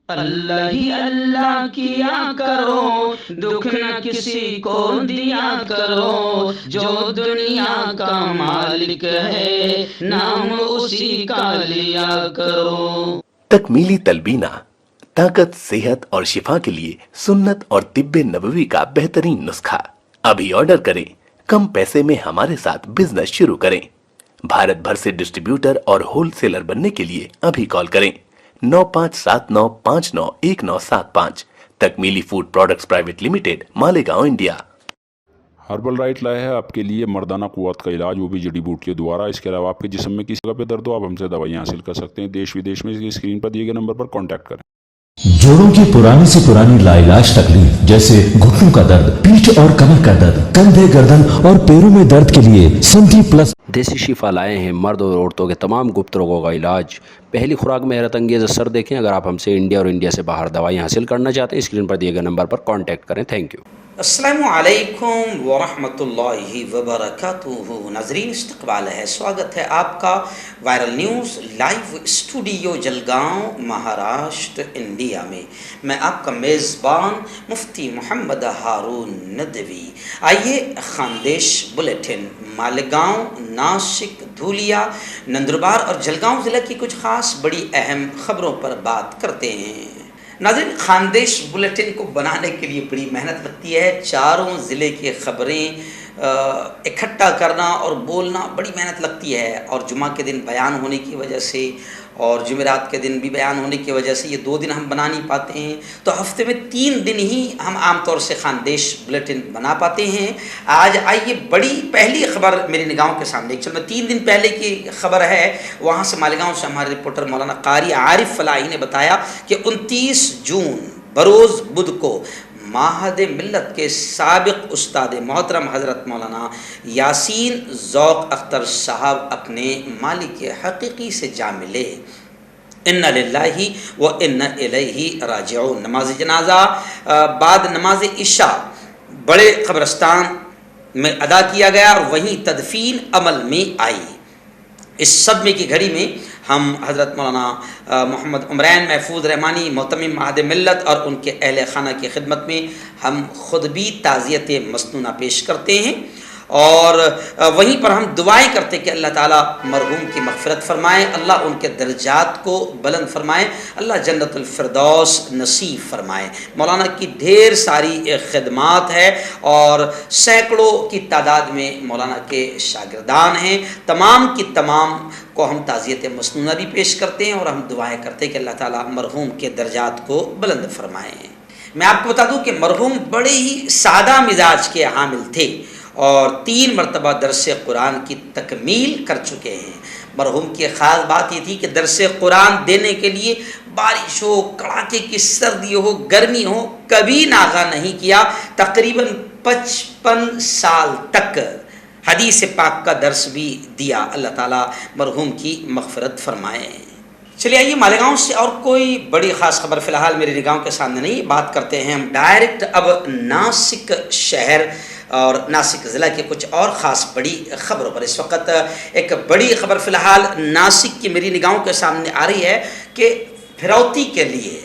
اللہ ہی اللہ کیا کرو، دکھ نہ کسی کو دیا کرو، جو دنیا کا مالک ہے نام اسی کا لیا کرو۔ تکمیلی تلبینہ طاقت، صحت اور شفا کے لیے سنت اور طب نبوی کا بہترین نسخہ۔ ابھی آرڈر کریں، کم پیسے میں ہمارے ساتھ بزنس شروع کریں۔ بھارت بھر سے ڈسٹریبیوٹر اور ہول سیلر بننے کے لیے ابھی کال کریں 9579591975۔ تکمیلی food products private limited, Malegaon, India. Herbal right لائے ہے آپ کے لیے مردانہ قوت کا علاج، وہ بھی جڑی بوٹیوں دوارا۔ اس کے علاوہ آپ کے جسم میں کسی جگہ پہ درد ہو، آپ ہم سے دوائیاں حاصل کر سکتے ہیں دیش ودیش میں۔ اسکرین پر دیے گئے نمبر پر کانٹیکٹ کریں۔ جوڑوں کی پرانی سے پرانی لاعلاج تکلیف جیسے گھٹنوں کا درد، پیٹھ اور کمر کا درد، کندھے، گردن اور پیروں میں درد کے لیے سنٹی پلس دیسی شفا لائے ہیں مرد اور عورتوں کے تمام گپت روگوں کا علاج۔ پہلی خوراک میں حیرت انگیز اثر دیکھیں۔ اگر آپ ہم سے انڈیا اور انڈیا سے باہر دوائیں حاصل کرنا چاہتے ہیں، اسکرین پر دیے گئے نمبر پر کانٹیکٹ کریں۔ Thank you. السلام علیکم ورحمۃ اللہ وبرکاتہ۔ ناظرین، استقبال ہے، سواگت ہے آپ کا viral news live studio Jalgaon, Maharashtra, India میں۔ میں آپ کا میزبان مفتی محمد ہارون ندوی۔ آئیے خاندیش بلیٹن مالیگاؤں، ناسک، دھولیا، نندربار اور جلگاؤں ضلع کی کچھ خاص بڑی اہم خبروں پر بات کرتے ہیں۔ ناظرین، خاندیش بلیٹن کو بنانے کے لیے بڑی محنت لگتی ہے۔ چاروں ضلع کی خبریں اکٹھا کرنا اور بولنا بڑی محنت لگتی ہے، اور جمعہ کے دن بیان ہونے کی وجہ سے اور جمعرات کے دن بھی بیان ہونے کی وجہ سے یہ 2 دن ہم بنا نہیں پاتے ہیں، تو ہفتے میں 3 دن ہی ہم عام طور سے خاندیش بلیٹن بنا پاتے ہیں۔ آج آئیے بڑی پہلی خبر میری نگاہوں کے سامنے، چل میں 3 دن پہلے کی خبر ہے، وہاں سے مالیگاؤں سے ہمارے رپورٹر مولانا قاری عارف فلاحی نے بتایا کہ 29 جون بروز بدھ کو معہد ملت کے سابق استاد محترم حضرت مولانا یاسین ذوق اختر صاحب اپنے مالک حقیقی سے جا ملے۔ انا للہ و انا الیہ راجعون۔ نماز جنازہ بعد نماز عشاء بڑے قبرستان میں ادا کیا گیا اور وہیں تدفین عمل میں آئی۔ اس صدمے کی گھڑی میں ہم حضرت مولانا محمد عمرین محفوظ رحمانی محتمم معہد ملت اور ان کے اہل خانہ کی خدمت میں ہم خود بھی تعزیت مسنونہ پیش کرتے ہیں، اور وہیں پر ہم دعائیں کرتے کہ اللہ تعالیٰ مرحوم کی مغفرت فرمائے، اللہ ان کے درجات کو بلند فرمائے، اللہ جنت الفردوس نصیب فرمائے۔ مولانا کی ڈھیر ساری خدمات ہے اور سینکڑوں کی تعداد میں مولانا کے شاگردان ہیں۔ تمام کی تمام کو ہم تعزیت مسنونہ بھی پیش کرتے ہیں اور ہم دعائیں کرتے ہیں کہ اللہ تعالیٰ مرحوم کے درجات کو بلند فرمائے۔ میں آپ کو بتا دوں کہ مرحوم بڑے ہی سادہ مزاج کے حامل تھے اور 3 مرتبہ درس قرآن کی تکمیل کر چکے ہیں۔ مرحوم کی خاص بات یہ تھی کہ درس قرآن دینے کے لیے بارش ہو، کڑاکے کی سردی ہو، گرمی ہو، کبھی ناغہ نہیں کیا۔ تقریباً 55 سال تک حدیث پاک کا درس بھی دیا۔ اللہ تعالیٰ مرحوم کی مغفرت فرمائے۔ چلیے آئیے، مالیگاؤں سے اور کوئی بڑی خاص خبر فی الحال میری نگاہوں کے سامنے نہیں، بات کرتے ہیں ہم ڈائریکٹ اب ناسک شہر اور ناسک ضلع کے کچھ اور خاص بڑی خبروں پر۔ اس وقت ایک بڑی خبر فی الحال ناسک کی میری نگاہوں کے سامنے آ رہی ہے کہ پھروتی کے لیے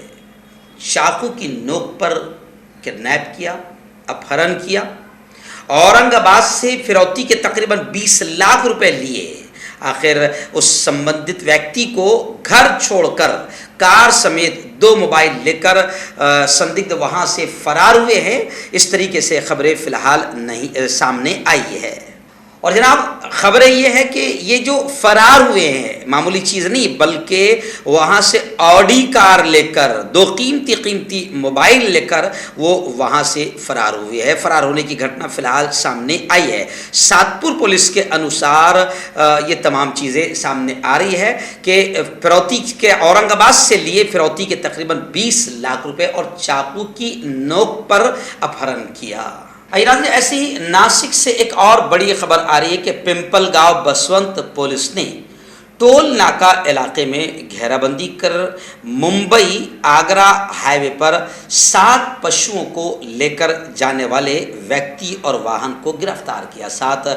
چاقو کی نوک پر کڈنیپ کیا، اپہرن کیا، اورنگ آباد سے فروتی کے تقریباً 20 لاکھ روپے لیے۔ آخر اس سمبندت ویکتی کو گھر چھوڑ کر کار سمیت 2 موبائل لے کر سندگدھ وہاں سے فرار ہوئے ہیں۔ اس طریقے سے خبریں فی الحال نہیں سامنے آئی ہے۔ اور جناب، خبریں یہ ہے کہ یہ جو فرار ہوئے ہیں معمولی چیز نہیں، بلکہ وہاں سے آڈی کار لے کر 2 قیمتی موبائل لے کر وہ وہاں سے فرار ہوئے ہیں۔ فرار ہونے کی گھٹنا فی الحال سامنے آئی ہے۔ ساتپور پولیس کے انوسار یہ تمام چیزیں سامنے آ رہی ہے کہ فروتی کے اورنگ آباد سے لیے فروتی کے تقریباً 20 لاکھ روپے اور چاقو کی نوک پر اپہرن کیا۔ ایسے ہی ناسک سے ایک اور بڑی خبر آ رہی ہے کہ پمپل گاؤں بسونت پولیس نے टोल नाका इलाके में घेराबंदी कर मुंबई आगरा हाईवे पर 7 पशुओं को लेकर जाने वाले व्यक्ति और वाहन को गिरफ्तार किया। 7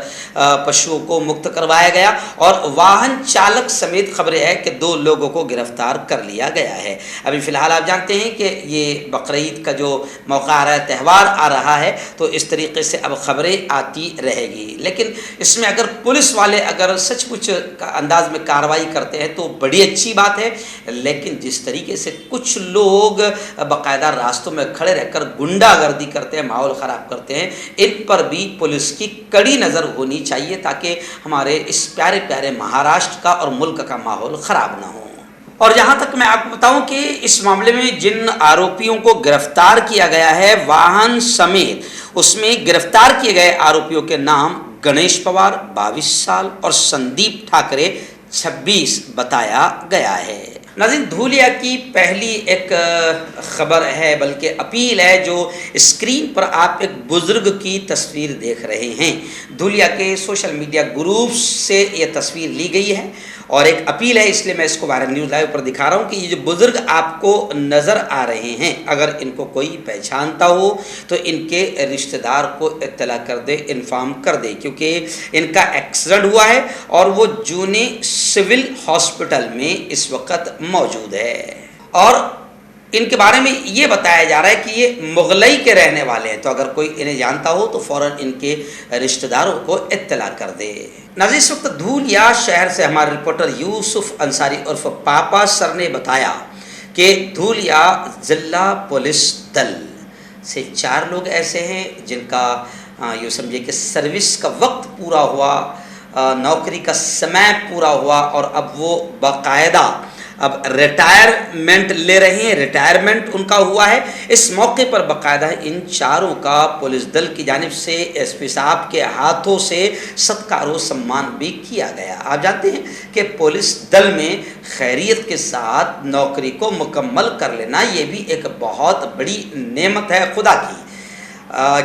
पशुओं को मुक्त करवाया गया और वाहन चालक समेत खबरें है कि 2 लोगों को गिरफ्तार कर लिया गया है। अभी फ़िलहाल आप जानते हैं कि ये बकरीद का जो मौका आ रहा है, त्यौहार आ रहा है, तो इस तरीके से अब खबरें आती रहेगी। लेकिन इसमें अगर पुलिस वाले अगर सचमुच अंदाज में कार्रवाई करते हैं तो बड़ी अच्छी बात है, लेकिन जिस तरीके से कुछ लोग बाकायदा रास्तों में खड़े रहकर गुंडागर्दी करते हैं, माहौल ख़राब करते हैं, इन पर भी पुलिस की कड़ी नज़र होनी चाहिए ताकि हमारे इस प्यारे प्यारे महाराष्ट्र का और मुल्क का माहौल ख़राब ना हो। और जहाँ तक मैं आपको बताऊं कि इस मामले में जिन आरोपियों को गिरफ्तार किया गया है वाहन समेत, उसमें गिरफ्तार किए गए आरोपियों के नाम गणेश पवार 22 साल और संदीप ठाकरे 26 बताया गया है। नाज़रीन, धूलिया की पहली एक ख़बर है, बल्कि अपील है, जो स्क्रीन पर आप एक बुज़ुर्ग की तस्वीर देख रहे हैं। धूलिया के सोशल मीडिया ग्रुप से ये तस्वीर ली गई है और एक अपील है, इसलिए मैं इसको वायरल न्यूज़ लाइव पर दिखा रहा हूँ कि ये जो बुज़ुर्ग आपको नज़र आ रहे हैं, अगर इनको कोई पहचानता हो तो इनके रिश्तेदार को इत्तला कर दे, इन्फॉर्म कर दे, क्योंकि इनका एक्सीडेंट हुआ है और वो जूने सिविल हॉस्पिटल में इस वक्त मौजूद है। और इनके बारे में ये बताया जा रहा है कि ये मुगलई के रहने वाले हैं, तो अगर कोई इन्हें जानता हो तो फ़ौरन इनके रिश्तेदारों को इत्तला कर दे। नाज़रीन, इस वक्त धूलिया शहर से हमारे रिपोर्टर यूसुफ अंसारी उर्फ पापा सर ने बताया कि धूलिया ज़िला पुलिस दल से 4 लोग ऐसे हैं जिनका यूँ समझिए कि सर्विस का वक्त पूरा हुआ, नौकरी का समय पूरा हुआ और अब वो बाकायदा अब रिटायरमेंट ले रहे हैं, रिटायरमेंट उनका हुआ है। इस मौके पर बाकायदा इन 4 का पुलिस दल की जानिब से एसपी साहब के हाथों से सत्कार व सम्मान भी किया गया। आप जानते हैं कि पुलिस दल में खैरियत के साथ नौकरी को मुकम्मल कर लेना ये भी एक बहुत बड़ी नेमत है खुदा की,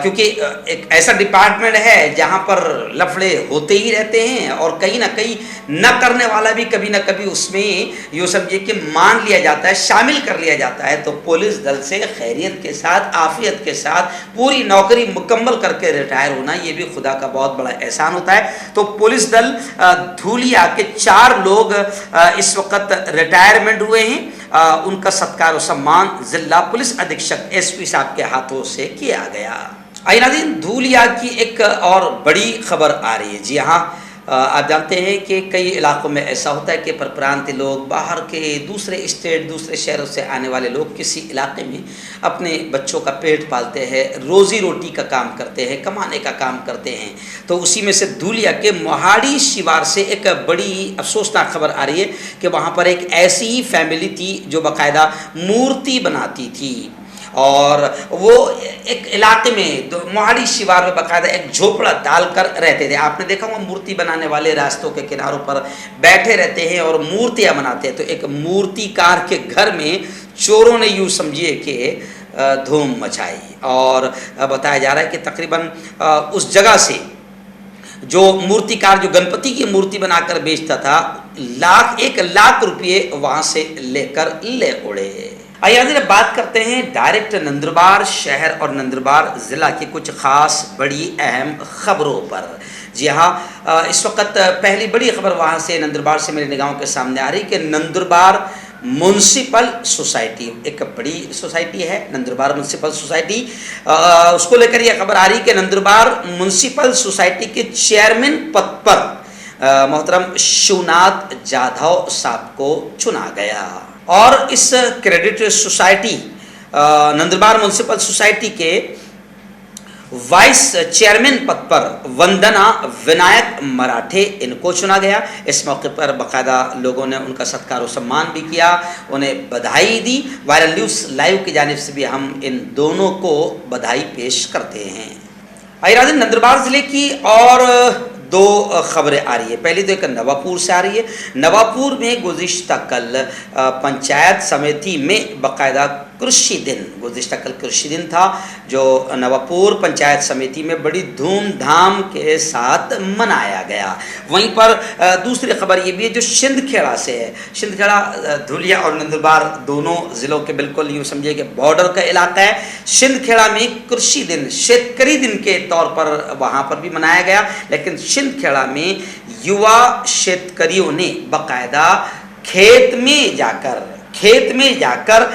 क्योंकि एक ऐसा डिपार्टमेंट है जहाँ पर लफड़े होते ही रहते हैं और कहीं ना कहीं न करने वाला भी कभी ना कभी उसमें यूँ समझिए कि मान लिया जाता है, शामिल कर लिया जाता है। तो पुलिस दल से खैरियत के साथ, आफियत के साथ पूरी नौकरी मुकम्मल करके रिटायर होना ये भी खुदा का बहुत बड़ा एहसान होता है। तो पुलिस दल धूलिया के 4 लोग इस वक्त रिटायरमेंट हुए हैं, उनका सत्कार और सम्मान जिला पुलिस अधीक्षक एसपी साहब के हाथों से किया गया। आइए नाज़रीन, धूलिया की एक और बड़ी खबर आ रही है। जी हाँ, आप जानते हैं कि कई इलाकों में ऐसा होता है कि परप्रांतीय लोग, बाहर के दूसरे स्टेट, दूसरे शहरों से आने वाले लोग किसी इलाके में अपने बच्चों का पेट पालते हैं, रोज़ी रोटी का काम करते हैं, कमाने का काम करते हैं। तो उसी में से धूलिया के मोहाड़ी शिवार से एक बड़ी अफसोसनाक खबर आ रही है कि वहाँ पर एक ऐसी ही फैमिली थी जो बाकायदा मूर्ति बनाती थी और वो एक इलाके में मोहाड़ी शिवार में बाकायदा एक झोपड़ा डालकर रहते थे। आपने देखा होगा मूर्ति बनाने वाले रास्तों के किनारों पर बैठे रहते हैं और मूर्तियाँ बनाते हैं। तो एक मूर्तिकार के घर में चोरों ने यूँ समझिए कि धूम मचाई और बताया जा रहा है कि तकरीबन उस जगह से जो मूर्तिकार जो गणपति की मूर्ति बनाकर बेचता था 1 लाख रुपये वहाँ से लेकर ले उड़े। आइए आज बात करते हैं डायरेक्ट नंदुरबार शहर और नंदुरबार ज़िला की कुछ ख़ास बड़ी अहम खबरों पर। जी हाँ, इस वक्त पहली बड़ी खबर वहाँ से नंदुरबार से मेरी निगाहों के सामने आ रही कि नंदुरबार म्यूनसिपल सोसाइटी, एक बड़ी सोसाइटी है नंदुरबार म्यूनसिपल सोसाइटी, उसको लेकर यह खबर आ रही कि नंदुरबार म्यूनसिपल सोसाइटी के चेयरमैन पद पर मोहतरम शिवनाथ जाधव साहब को चुना गया और इस credit society Nandurbar municipal society के वाइस चेयरमैन पद पर वंदना विनायक मराठे इनको चुना गया। इस मौके पर बाकायदा लोगों ने उनका सत्कार और सम्मान भी किया, उन्हें बधाई दी। वायरल न्यूज़ लाइव की जानिब से भी हम इन दोनों को बधाई पेश करते हैं। आइए नाज़रीन, नंदुरबार ज़िले की और 2 खबरें आ रही है। पहली तो एक नवापुर से आ रही है। नवापुर में गुज़िश्ता कल पंचायत समिति में बाकायदा कृषि दिन, गुज़िश्ता कल कृषि दिन था जो नवापुर पंचायत समिति में बड़ी धूमधाम के साथ मनाया गया। वहीं पर दूसरी खबर ये भी है जो सिंधखेड़ा से है। सिंधखेड़ा धुलिया और नंदुरबार दोनों ज़िलों के बिल्कुल यूँ समझिए कि बॉर्डर का इलाका है। सिंधखेड़ा में कृषि दिन, शेतकरी दिन के तौर पर वहाँ पर भी मनाया गया, लेकिन सिंधखेड़ा में युवा शेतकरियों ने बाकायदा खेत में जाकर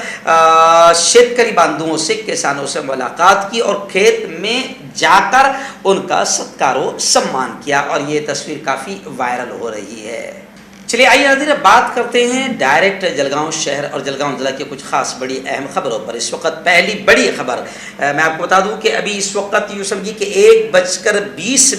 शेतकरी बांधुओं से, किसानों से मुलाकात की और खेत में जाकर उनका सत्कारो सम्मान किया और ये तस्वीर काफ़ी वायरल हो रही है। चलिए आइए नाज़रीन बात करते हैं डायरेक्ट जलगांव शहर और जलगांव ज़िला की कुछ खास बड़ी अहम खबरों पर। इस वक्त पहली बड़ी खबर मैं आपको बता दूं कि अभी इस वक्त यूँ समझिए कि 1:20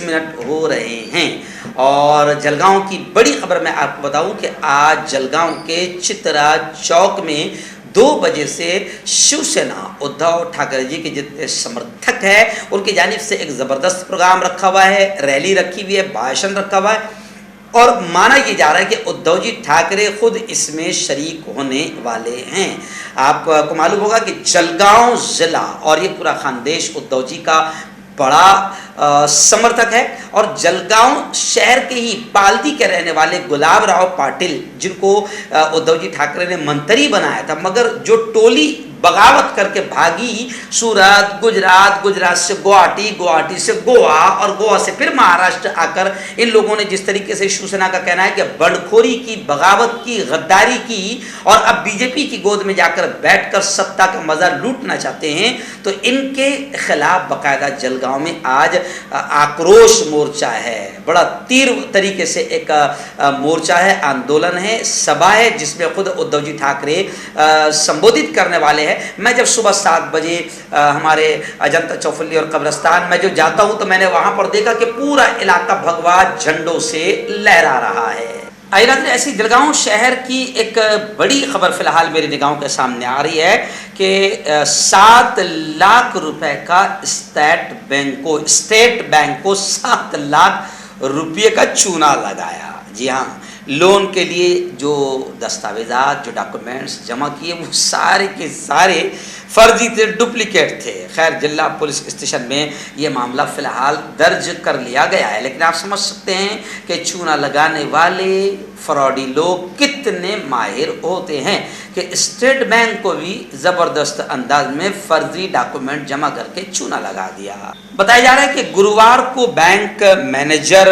हो रहे हैं और जलगांव की बड़ी खबर मैं आपको बताऊं कि आज जलगांव के चित्रा चौक में 2 बजे से शिवसेना उद्धव ठाकरे जी के जितने समर्थक हैं उनकी जानिब से एक ज़बरदस्त प्रोग्राम रखा हुआ है, रैली रखी हुई है, भाषण रखा हुआ है और माना ये जा रहा है कि उद्धव जी ठाकरे खुद इसमें शरीक होने वाले हैं। आपको मालूम होगा कि जलगांव ज़िला और ये पूरा खानदेश उद्धव जी का बड़ा समर्थक है और जलगांव शहर के ही पालदी के रहने वाले गुलाब राव पाटिल, जिनको उद्धव जी ठाकरे ने मंत्री बनाया था, मगर जो टोली बगावत करके भागी सूरत, गुजरात से गुवाहाटी, गुवाहाटी से गोवा और गोवा से फिर महाराष्ट्र आकर इन लोगों ने जिस तरीके से शिवसेना का कहना है कि बंडखोरी की, बगावत की, गद्दारी की और अब बीजेपी की गोद में जाकर बैठकर सत्ता का मजा लूटना चाहते हैं, तो इनके खिलाफ बाकायदा जलगांव में आज आक्रोश मोर्चा है। बड़ा तीव्र तरीके से एक मोर्चा है, आंदोलन है, सभा है जिसमें खुद उद्धव जी ठाकरे संबोधित करने वाले हैं। मैं जब सुबह 7 बजे हमारे अजंता चौफुली और कब्रिस्तान में जो जाता हूं तो मैंने वहां पर देखा कि पूरा इलाका भगवा झंडों से लहरा रहा है। ऐसी जलगांव शहर की एक बड़ी खबर फिलहाल मेरी निगाहों के सामने आ रही है कि 7 लाख रुपए का स्टेट बैंक को 7 लाख रुपये का चूना लगाया। जी हाँ, लोन के लिए जो दस्तावेजात, जो डॉक्यूमेंट्स जमा किए वो सारे के सारे फर्जी थे, डुप्लीकेट थे। खैर जिला पुलिस स्टेशन में ये मामला फ़िलहाल दर्ज कर लिया गया है, लेकिन आप समझ सकते हैं कि चूना लगाने वाले फ्रॉडी लोग कितने माहिर होते हैं कि स्टेट बैंक को भी ज़बरदस्त अंदाज में फर्जी डॉक्यूमेंट जमा करके चूना लगा दिया। बताया जा रहा है कि गुरुवार को बैंक मैनेजर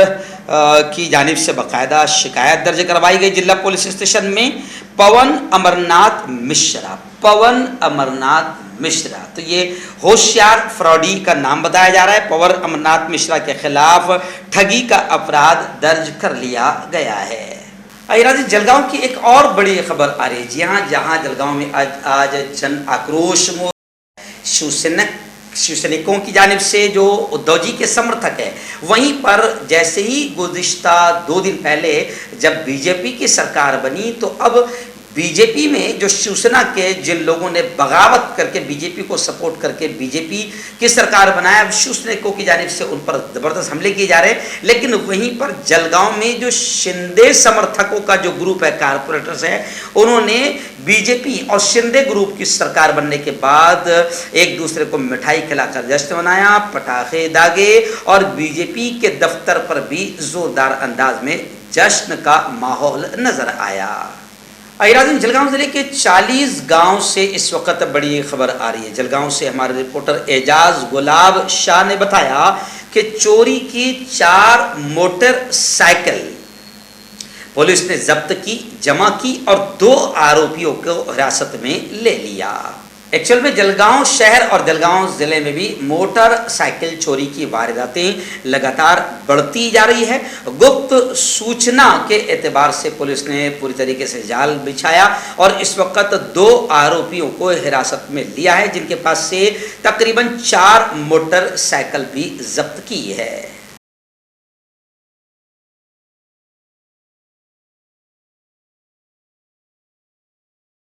की जानिब से बाकायदा शिकायत दर्ज करवाई गई जिला पुलिस स्टेशन में। पवन अमरनाथ मिश्रा, तो ये होशियार फ्रॉडी का नाम बताया जा रहा है। पवन अमरनाथ मिश्रा के खिलाफ ठगी का अपराध दर्ज कर लिया गया है। जलगांव की एक और बड़ी खबर आ रही है। जी हाँ, जहाँ जलगांव में आज जन आक्रोश शिवसैनिकों की जानिब से जो उद्धव जी के समर्थक है, वहीं पर जैसे ही गुज़िश्ता 2 दिन पहले जब बीजेपी की सरकार बनी तो अब बीजेपी में जो शिवसेना के जिन लोगों ने बगावत करके बीजेपी को सपोर्ट करके बीजेपी की सरकार बनाया, शिवसैनिकों की जानिब से उन पर ज़बरदस्त हमले किए जा रहे हैं। लेकिन वहीं पर जलगांव में जो शिंदे समर्थकों का जो ग्रुप है, कारपोरेटर्स है, उन्होंने बीजेपी और शिंदे ग्रुप की सरकार बनने के बाद एक दूसरे को मिठाई खिलाकर जश्न मनाया, पटाखे दागे और बीजेपी के दफ्तर पर भी जोरदार अंदाज में जश्न का माहौल नजर आया। जलगांव जिले के 40 गांव से इस वक्त बड़ी खबर आ रही है। जलगांव से हमारे रिपोर्टर एजाज गुलाब शाह ने बताया कि चोरी की 4 मोटरसाइकिल पुलिस ने जब्त की, जमा की और 2 आरोपियों को हिरासत में ले लिया। एक्चुअल में जलगांव शहर और जलगांव ज़िले में भी मोटरसाइकिल चोरी की वारदातें लगातार बढ़ती जा रही है। गुप्त सूचना के एतबार से पुलिस ने पूरी तरीके से जाल बिछाया और इस वक्त 2 आरोपियों को हिरासत में लिया है, जिनके पास से तकरीबन 4 मोटरसाइकिल भी जब्त की है।